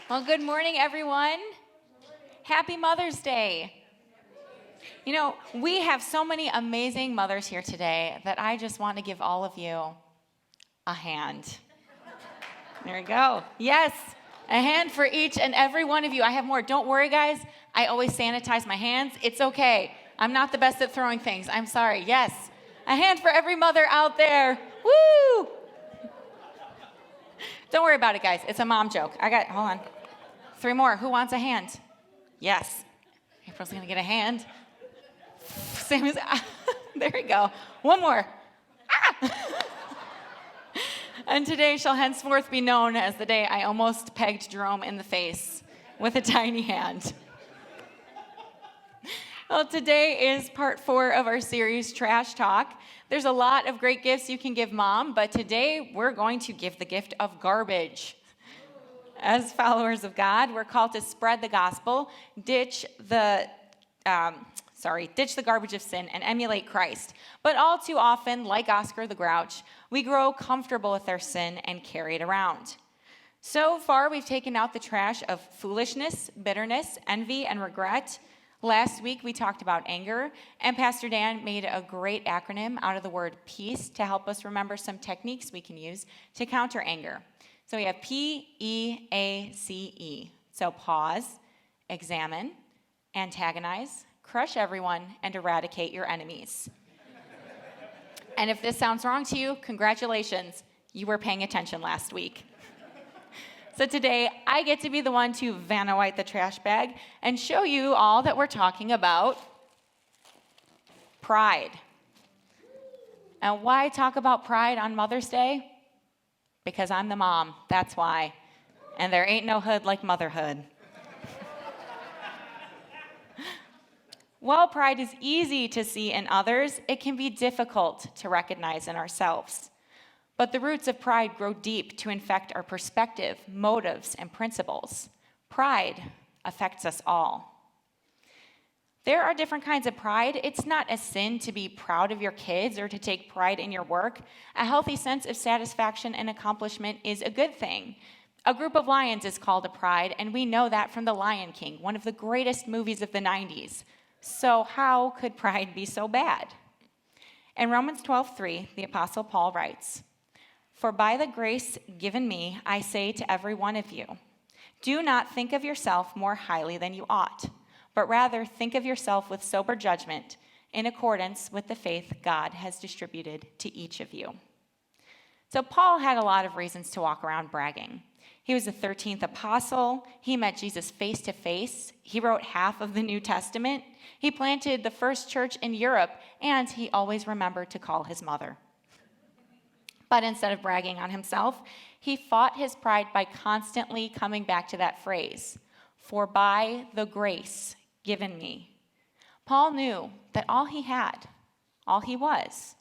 Well, good morning, everyone. Happy Mother's Day. You know, we have so many amazing mothers here today that I just want to give all of you a hand. There we go. Yes, a hand for each and every one of you. I have more. Don't worry, guys. I always sanitize my hands. It's okay. I'm not the best at throwing things. I'm sorry. Yes, a hand for every mother out there. Woo! Don't worry about it, guys. It's a mom joke. Hold on. 3 more. Who wants a hand? Yes. April's going to get a hand. Sam is, there we go. 1 more. Ah! And today shall henceforth be known as the day I almost pegged Jerome in the face with a tiny hand. Well, today is part 4 of our series, Trash Talk. There's a lot of great gifts you can give mom, but today we're going to give the gift of garbage. As followers of God, we're called to spread the gospel, ditch the garbage of sin, and emulate Christ. But all too often, like Oscar the Grouch, we grow comfortable with our sin and carry it around. So far, we've taken out the trash of foolishness, bitterness, envy, and regret. Last week, we talked about anger, and Pastor Dan made a great acronym out of the word peace to help us remember some techniques we can use to counter anger. So we have P-E-A-C-E. So pause, examine, antagonize, crush everyone, and eradicate your enemies. And if this sounds wrong to you, congratulations, you were paying attention last week. So today, I get to be the one to Vanna White the trash bag and show you all that we're talking about pride. And why talk about pride on Mother's Day? Because I'm the mom, that's why. And there ain't no hood like motherhood. While pride is easy to see in others, it can be difficult to recognize in ourselves. But the roots of pride grow deep to infect our perspective, motives, and principles. Pride affects us all. There are different kinds of pride. It's not a sin to be proud of your kids or to take pride in your work. A healthy sense of satisfaction and accomplishment is a good thing. A group of lions is called a pride, and we know that from The Lion King, one of the greatest movies of the 90s. So how could pride be so bad? In Romans 12:3, the Apostle Paul writes, "For by the grace given me, I say to every one of you, do not think of yourself more highly than you ought, but rather think of yourself with sober judgment in accordance with the faith God has distributed to each of you." So Paul had a lot of reasons to walk around bragging. He was the 13th apostle. He met Jesus face to face. He wrote half of the New Testament. He planted the first church in Europe, and he always remembered to call his mother. But instead of bragging on himself, he fought his pride by constantly coming back to that phrase, "For by the grace given me." Paul knew that all he had, all he was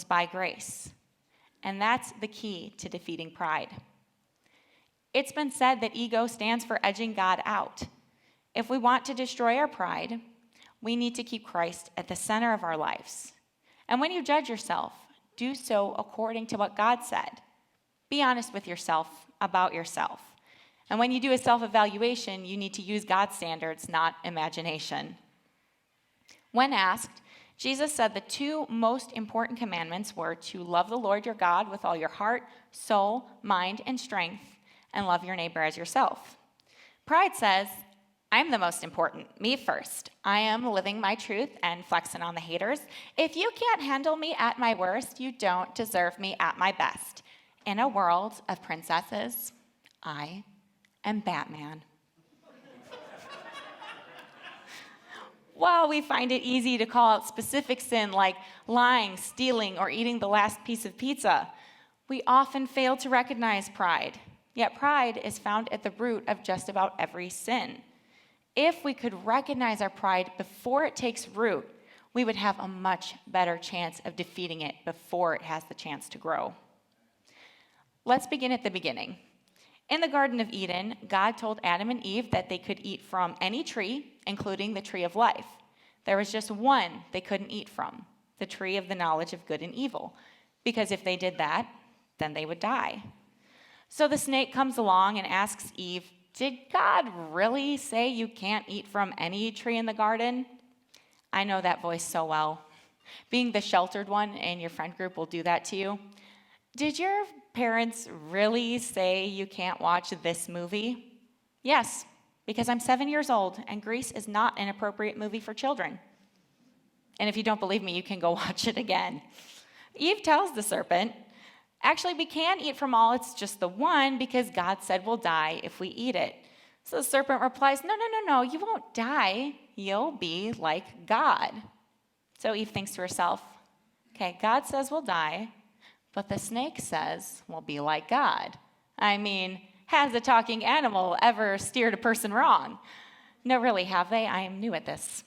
by grace. And that's the key to defeating pride. It's been said that ego stands for edging God out. If we want to destroy our pride, we need to keep Christ at the center of our lives. And when you judge yourself, do so according to what God said. Be honest with yourself about yourself. And when you do a self-evaluation, you need to use God's standards, not imagination. When asked, Jesus said the 2 most important commandments were to love the Lord your God with all your heart, soul, mind, and strength, and love your neighbor as yourself. Pride says, I'm the most important, me first. I am living my truth and flexing on the haters. If you can't handle me at my worst, you don't deserve me at my best. In a world of princesses, I am Batman. While we find it easy to call out specific sin like lying, stealing, or eating the last piece of pizza, we often fail to recognize pride. Yet pride is found at the root of just about every sin. If we could recognize our pride before it takes root, we would have a much better chance of defeating it before it has the chance to grow. Let's begin at the beginning. In the Garden of Eden, God told Adam and Eve that they could eat from any tree, including the tree of life. There was just one they couldn't eat from, the tree of the knowledge of good and evil, because if they did that, then they would die. So the snake comes along and asks Eve, did God really say you can't eat from any tree in the garden? I know that voice so well. Being the sheltered one in your friend group will do that to you. Did your parents really say you can't watch this movie? Yes, because I'm 7 years old, and Grease is not an appropriate movie for children. And if you don't believe me, you can go watch it again. Eve tells the serpent, actually, we can eat from all, it's just the one, because God said we'll die if we eat it. So the serpent replies, no, you won't die. You'll be like God. So Eve thinks to herself, okay, God says we'll die, but the snake says we'll be like God. I mean, has a talking animal ever steered a person wrong? No, really, have they? I am new at this.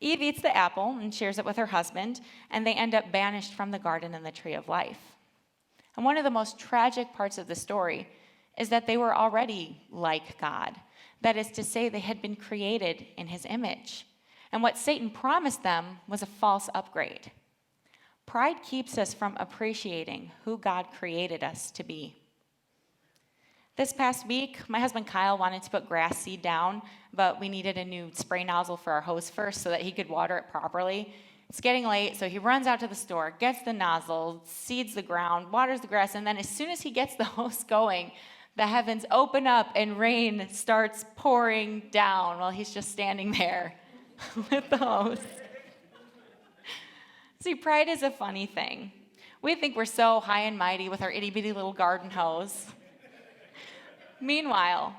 Eve eats the apple and shares it with her husband, and they end up banished from the garden and the tree of life. And one of the most tragic parts of the story is that they were already like God. That is to say, they had been created in his image. And what Satan promised them was a false upgrade. Pride keeps us from appreciating who God created us to be. This past week, my husband Kyle wanted to put grass seed down, but we needed a new spray nozzle for our hose first so that he could water it properly. It's getting late, so he runs out to the store, gets the nozzle, seeds the ground, waters the grass, and then as soon as he gets the hose going, the heavens open up and rain starts pouring down while he's just standing there with the hose. See, pride is a funny thing. We think we're so high and mighty with our itty-bitty little garden hose. Meanwhile,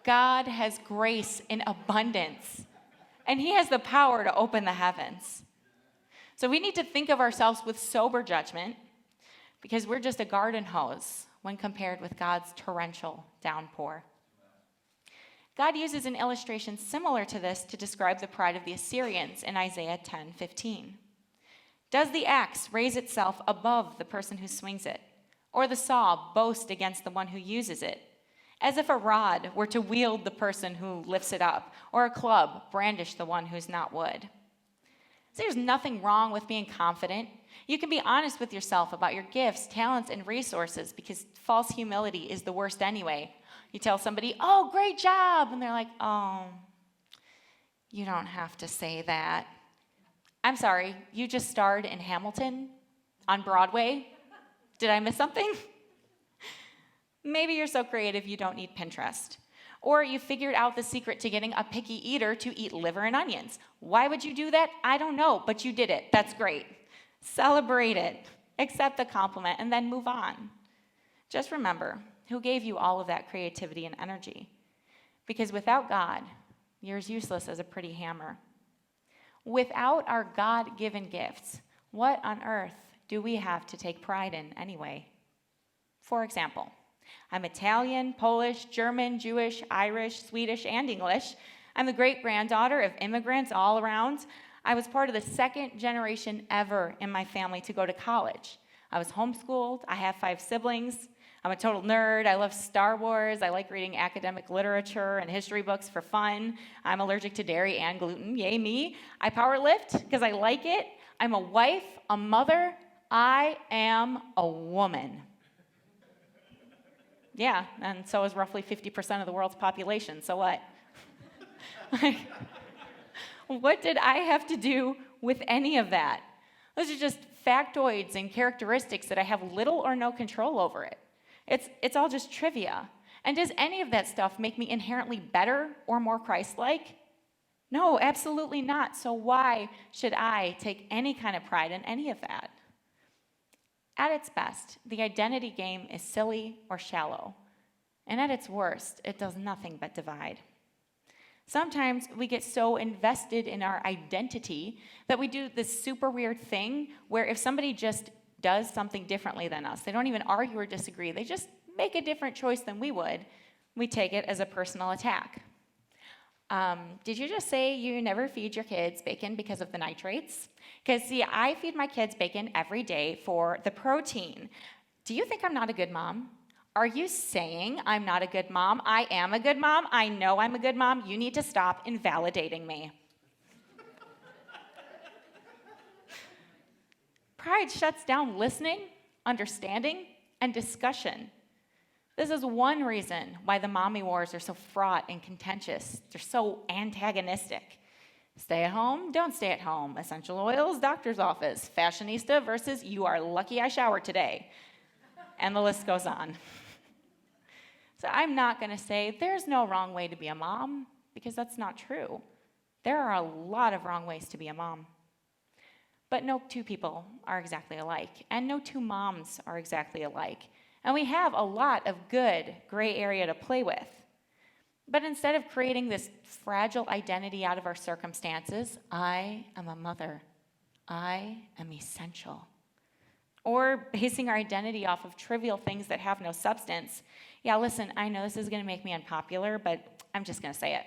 God has grace in abundance, and he has the power to open the heavens. So we need to think of ourselves with sober judgment because we're just a garden hose when compared with God's torrential downpour. God uses an illustration similar to this to describe the pride of the Assyrians in Isaiah 10:15. Does the axe raise itself above the person who swings it, or the saw boast against the one who uses it? As if a rod were to wield the person who lifts it up, or a club brandish the one who's not wood. So there's nothing wrong with being confident. You can be honest with yourself about your gifts, talents, and resources because false humility is the worst anyway. You tell somebody, oh, great job, and they're like, oh, you don't have to say that. I'm sorry, you just starred in Hamilton on Broadway? Did I miss something? Maybe you're so creative you don't need Pinterest. Or you figured out the secret to getting a picky eater to eat liver and onions. Why would you do that? I don't know, but you did it. That's great. Celebrate it. Accept the compliment and then move on. Just remember who gave you all of that creativity and energy. Because without God, you're as useless as a pretty hammer. Without our God-given gifts, what on earth do we have to take pride in anyway? For example, I'm Italian, Polish, German, Jewish, Irish, Swedish, and English. I'm the great-granddaughter of immigrants all around. I was part of the second generation ever in my family to go to college. I was homeschooled. I have 5 siblings. I'm a total nerd. I love Star Wars. I like reading academic literature and history books for fun. I'm allergic to dairy and gluten. Yay, me. I power lift because I like it. I'm a wife, a mother. I am a woman. Yeah, and so is roughly 50% of the world's population. So what? What did I have to do with any of that? Those are just factoids and characteristics that I have little or no control over it. It's all just trivia. And does any of that stuff make me inherently better or more Christ-like? No, absolutely not. So why should I take any kind of pride in any of that? At its best, the identity game is silly or shallow. And at its worst, it does nothing but divide. Sometimes we get so invested in our identity that we do this super weird thing where if somebody just does something differently than us, they don't even argue or disagree, they just make a different choice than we would, we take it as a personal attack. Did you just say you never feed your kids bacon because of the nitrates? Because, see, I feed my kids bacon every day for the protein. Do you think I'm not a good mom? Are you saying I'm not a good mom? I am a good mom. I know I'm a good mom. You need to stop invalidating me. Pride shuts down listening, understanding, and discussion. This is one reason why the mommy wars are so fraught and contentious. They're so antagonistic. Stay at home, don't stay at home. Essential oils, doctor's office. Fashionista versus you are lucky I showered today. And the list goes on. So I'm not going to say there's no wrong way to be a mom, because that's not true. There are a lot of wrong ways to be a mom. But no two people are exactly alike, and no two moms are exactly alike. And we have a lot of good gray area to play with. But instead of creating this fragile identity out of our circumstances, I am a mother. I am essential. Or basing our identity off of trivial things that have no substance. Yeah, listen, I know this is going to make me unpopular, but I'm just going to say it.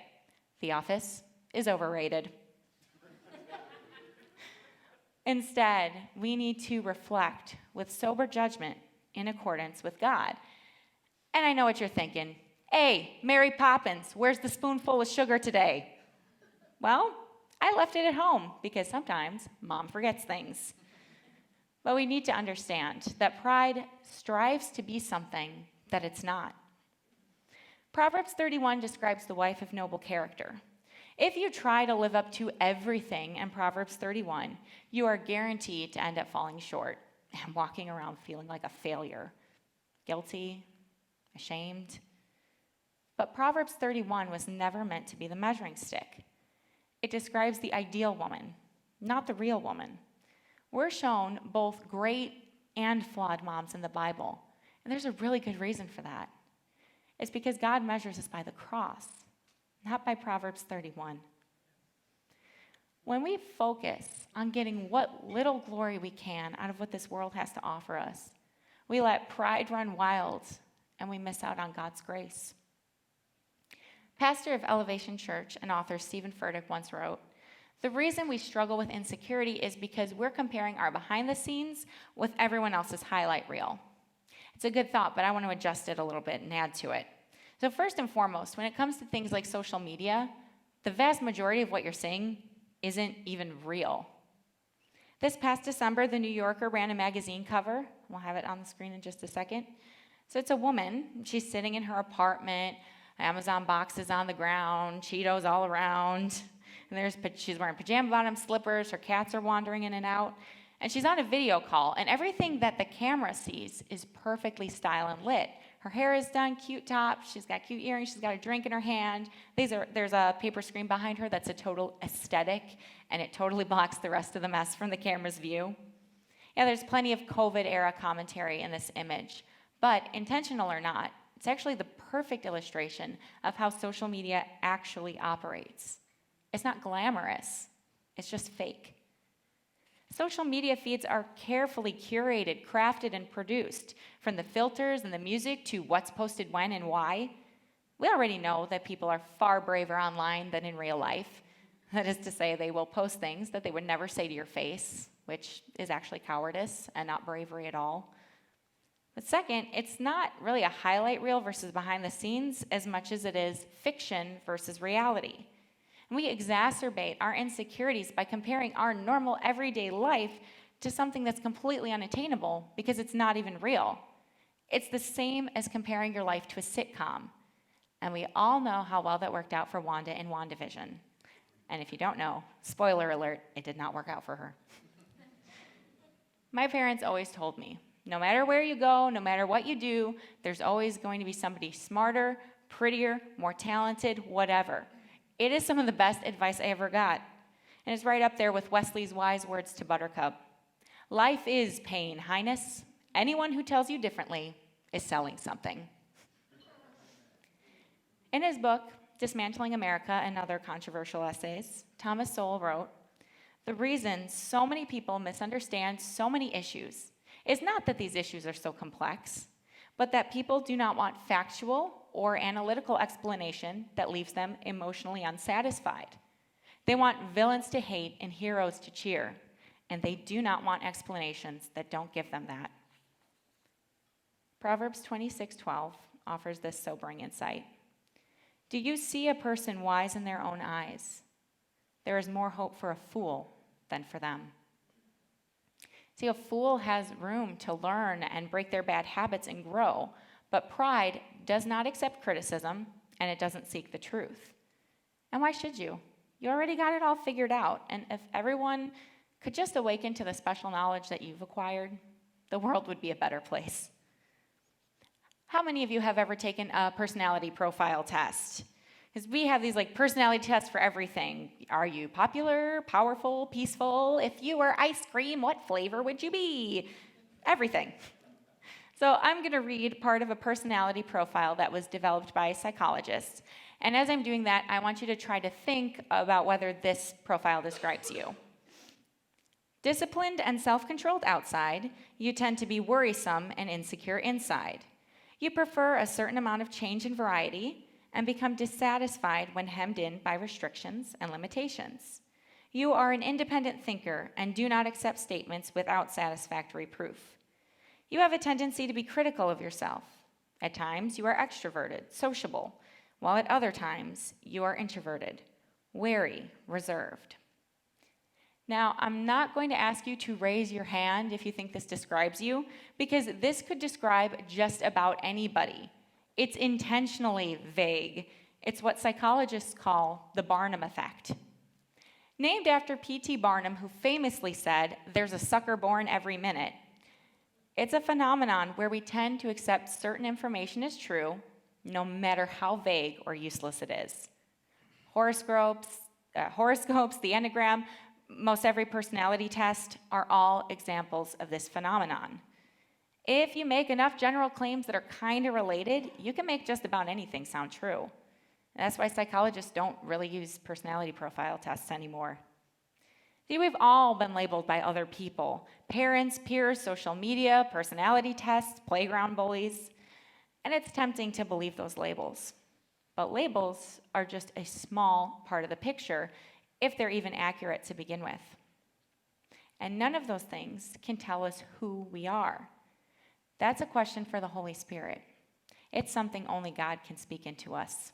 The Office is overrated. Instead, we need to reflect with sober judgment in accordance with God. And I know what you're thinking. Hey, Mary Poppins, where's the spoonful of sugar today? Well, I left it at home because sometimes mom forgets things. But we need to understand that pride strives to be something that it's not. Proverbs 31 describes the wife of noble character. If you try to live up to everything in Proverbs 31, you are guaranteed to end up falling short and walking around feeling like a failure, guilty, ashamed. But Proverbs 31 was never meant to be the measuring stick. It describes the ideal woman, not the real woman. We're shown both great and flawed moms in the Bible, and there's a really good reason for that. It's because God measures us by the cross, not by Proverbs 31. When we focus on getting what little glory we can out of what this world has to offer us, we let pride run wild, and we miss out on God's grace. Pastor of Elevation Church and author Stephen Furtick once wrote, "The reason we struggle with insecurity is because we're comparing our behind the scenes with everyone else's highlight reel." It's a good thought, but I want to adjust it a little bit and add to it. So first and foremost, when it comes to things like social media, the vast majority of what you're seeing isn't even real. This past December, the New Yorker ran a magazine cover. We'll have it on the screen in just a second. So it's a woman. She's sitting in her apartment, Amazon boxes on the ground, Cheetos all around. And she's wearing pajama bottom slippers. Her cats are wandering in and out. And she's on a video call, and everything that the camera sees is perfectly styled and lit. Her hair is done, cute top. She's got cute earrings. She's got a drink in her hand. There's a paper screen behind her that's a total aesthetic, and it totally blocks the rest of the mess from the camera's view. Yeah, there's plenty of COVID-era commentary in this image, but intentional or not, it's actually the perfect illustration of how social media actually operates. It's not glamorous. It's just fake. Social media feeds are carefully curated, crafted, and produced, from the filters and the music to what's posted when and why. We already know that people are far braver online than in real life. That is to say, they will post things that they would never say to your face, which is actually cowardice and not bravery at all. But second, it's not really a highlight reel versus behind the scenes as much as it is fiction versus reality. And we exacerbate our insecurities by comparing our normal everyday life to something that's completely unattainable because it's not even real. It's the same as comparing your life to a sitcom. And we all know how well that worked out for Wanda in WandaVision. And if you don't know, spoiler alert, it did not work out for her. My parents always told me, no matter where you go, no matter what you do, there's always going to be somebody smarter, prettier, more talented, whatever. It is some of the best advice I ever got. And it's right up there with Wesley's wise words to Buttercup. Life is pain, Highness. Anyone who tells you differently is selling something. In his book, Dismantling America and Other Controversial Essays, Thomas Sowell wrote, "The reason so many people misunderstand so many issues is not that these issues are so complex, but that people do not want factual or analytical explanation that leaves them emotionally unsatisfied. They want villains to hate and heroes to cheer, and they do not want explanations that don't give them that." Proverbs 26:12 offers this sobering insight. "Do you see a person wise in their own eyes? There is more hope for a fool than for them." See, a fool has room to learn and break their bad habits and grow, But pride does not accept criticism, and it doesn't seek the truth. And why should you? You already got it all figured out. And if everyone could just awaken to the special knowledge that you've acquired, the world would be a better place. How many of you have ever taken a personality profile test? Because we have these personality tests for everything. Are you popular, powerful, peaceful? If you were ice cream, what flavor would you be? Everything. So I'm going to read part of a personality profile that was developed by psychologists. And as I'm doing that, I want you to try to think about whether this profile describes you. Disciplined and self-controlled outside, you tend to be worrisome and insecure inside. You prefer a certain amount of change and variety and become dissatisfied when hemmed in by restrictions and limitations. You are an independent thinker and do not accept statements without satisfactory proof. You have a tendency to be critical of yourself. At times, you are extroverted, sociable, while at other times, you are introverted, wary, reserved. Now, I'm not going to ask you to raise your hand if you think this describes you, because this could describe just about anybody. It's intentionally vague. It's what psychologists call the Barnum effect. Named after P.T. Barnum, who famously said, "There's a sucker born every minute." It's a phenomenon where we tend to accept certain information as true, no matter how vague or useless it is. Horoscopes, the Enneagram, most every personality test are all examples of this phenomenon. If you make enough general claims that are kind of related, you can make just about anything sound true. That's why psychologists don't really use personality profile tests anymore. See, we've all been labeled by other people: parents, peers, social media, personality tests, playground bullies. And it's tempting to believe those labels. But labels are just a small part of the picture, if they're even accurate to begin with. And none of those things can tell us who we are. That's a question for the Holy Spirit. It's something only God can speak into us.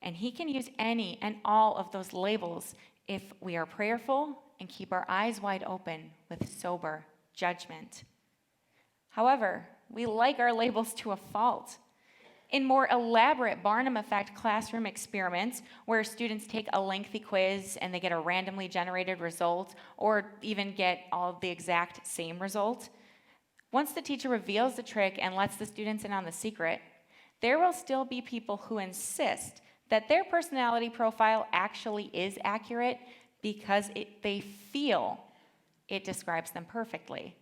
And He can use any and all of those labels if we are prayerful and keep our eyes wide open with sober judgment. However, we like our labels to a fault. In more elaborate Barnum effect classroom experiments, where students take a lengthy quiz and they get a randomly generated result, or even get all the exact same result, once the teacher reveals the trick and lets the students in on the secret, there will still be people who insist that their personality profile actually is accurate because they feel it describes them perfectly.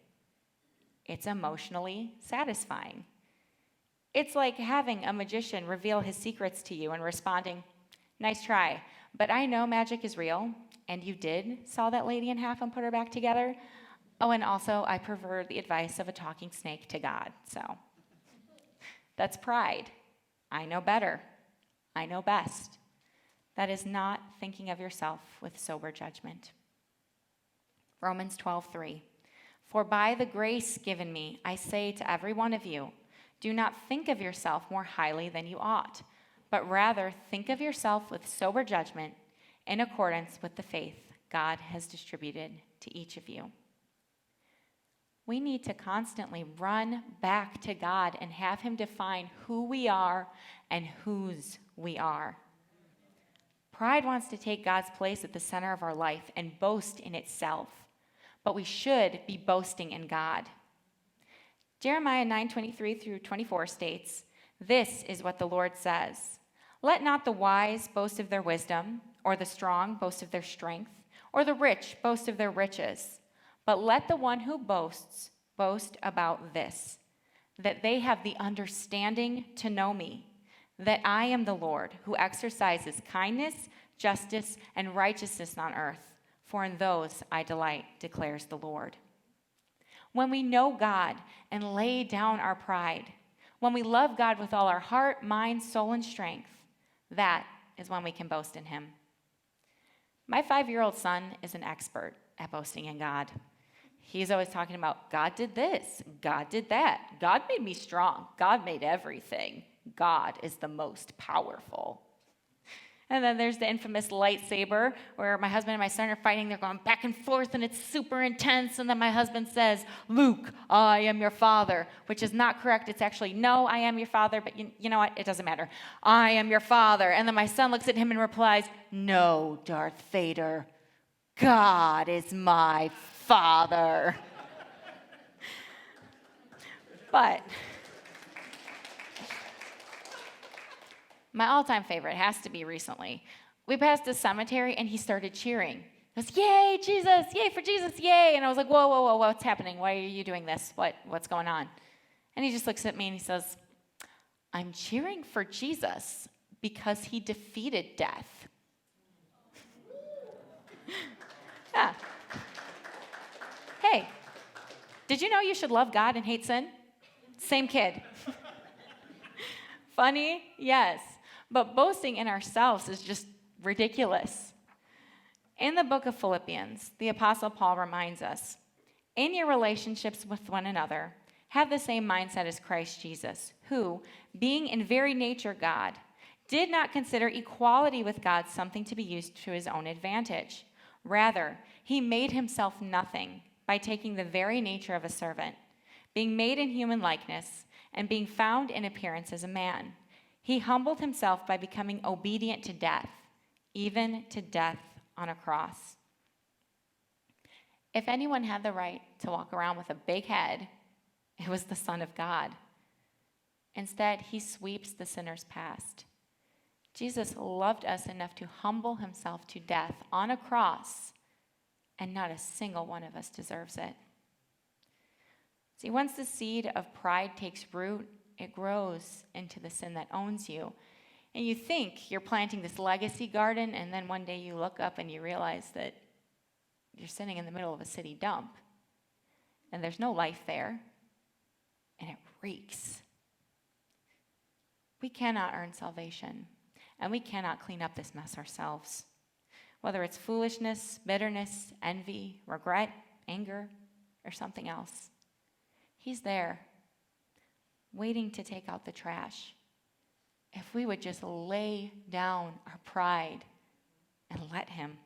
It's emotionally satisfying. It's like having a magician reveal his secrets to you and responding, "Nice try, but I know magic is real, and you did saw that lady in half and put her back together. Oh, and also, I prefer the advice of a talking snake to God." So that's pride. I know better. I know best. That is not thinking of yourself with sober judgment. Romans 12:3. For by the grace given me, I say to every one of you, do not think of yourself more highly than you ought, but rather think of yourself with sober judgment in accordance with the faith God has distributed to each of you. We need to constantly run back to God and have Him define who we are and whose we are. Pride wants to take God's place at the center of our life and boast in itself, but we should be boasting in God. Jeremiah 9:23-24 states, "This is what the Lord says. Let not the wise boast of their wisdom, or the strong boast of their strength, or the rich boast of their riches. But let the one who boasts boast about this, that they have the understanding to know me, that I am the Lord who exercises kindness, justice, and righteousness on earth, for in those I delight, declares the Lord." When we know God and lay down our pride, when we love God with all our heart, mind, soul, and strength, that is when we can boast in Him. My 5-year-old son is an expert at boasting in God. He's always talking about, God did this, God did that, God made me strong, God made everything, God is the most powerful. And then there's the infamous lightsaber where my husband and my son are fighting. They're going back and forth, and it's super intense. And then my husband says, "Luke, I am your father," which is not correct. It's actually, "No, I am your father," but you know what? It doesn't matter. "I am your father." And then my son looks at him and replies, "No, Darth Vader. God is my father." But my all-time favorite has to be recently. We passed a cemetery, and he started cheering. He goes, "Yay, Jesus! Yay for Jesus! Yay!" And I was like, "Whoa, whoa, whoa, what's happening? Why are you doing this? What's going on?" And he just looks at me, and he says, "I'm cheering for Jesus because he defeated death." Yeah. Hey, did you know you should love God and hate sin? Same kid. Funny? Yes. But boasting in ourselves is just ridiculous. In the book of Philippians, the Apostle Paul reminds us, in your relationships with one another, have the same mindset as Christ Jesus, who, being in very nature God, did not consider equality with God something to be used to his own advantage. Rather, he made himself nothing by taking the very nature of a servant, being made in human likeness, and being found in appearance as a man. He humbled himself by becoming obedient to death, even to death on a cross. If anyone had the right to walk around with a big head, it was the Son of God. Instead, he sweeps the sinners past. Jesus loved us enough to humble himself to death on a cross, and not a single one of us deserves it. See, once the seed of pride takes root, it grows into the sin that owns you. And you think you're planting this legacy garden, and then one day you look up and you realize that you're sitting in the middle of a city dump, and there's no life there, and it reeks. We cannot earn salvation, and we cannot clean up this mess ourselves. Whether it's foolishness, bitterness, envy, regret, anger, or something else. He's there, waiting to take out the trash. If we would just lay down our pride and let him.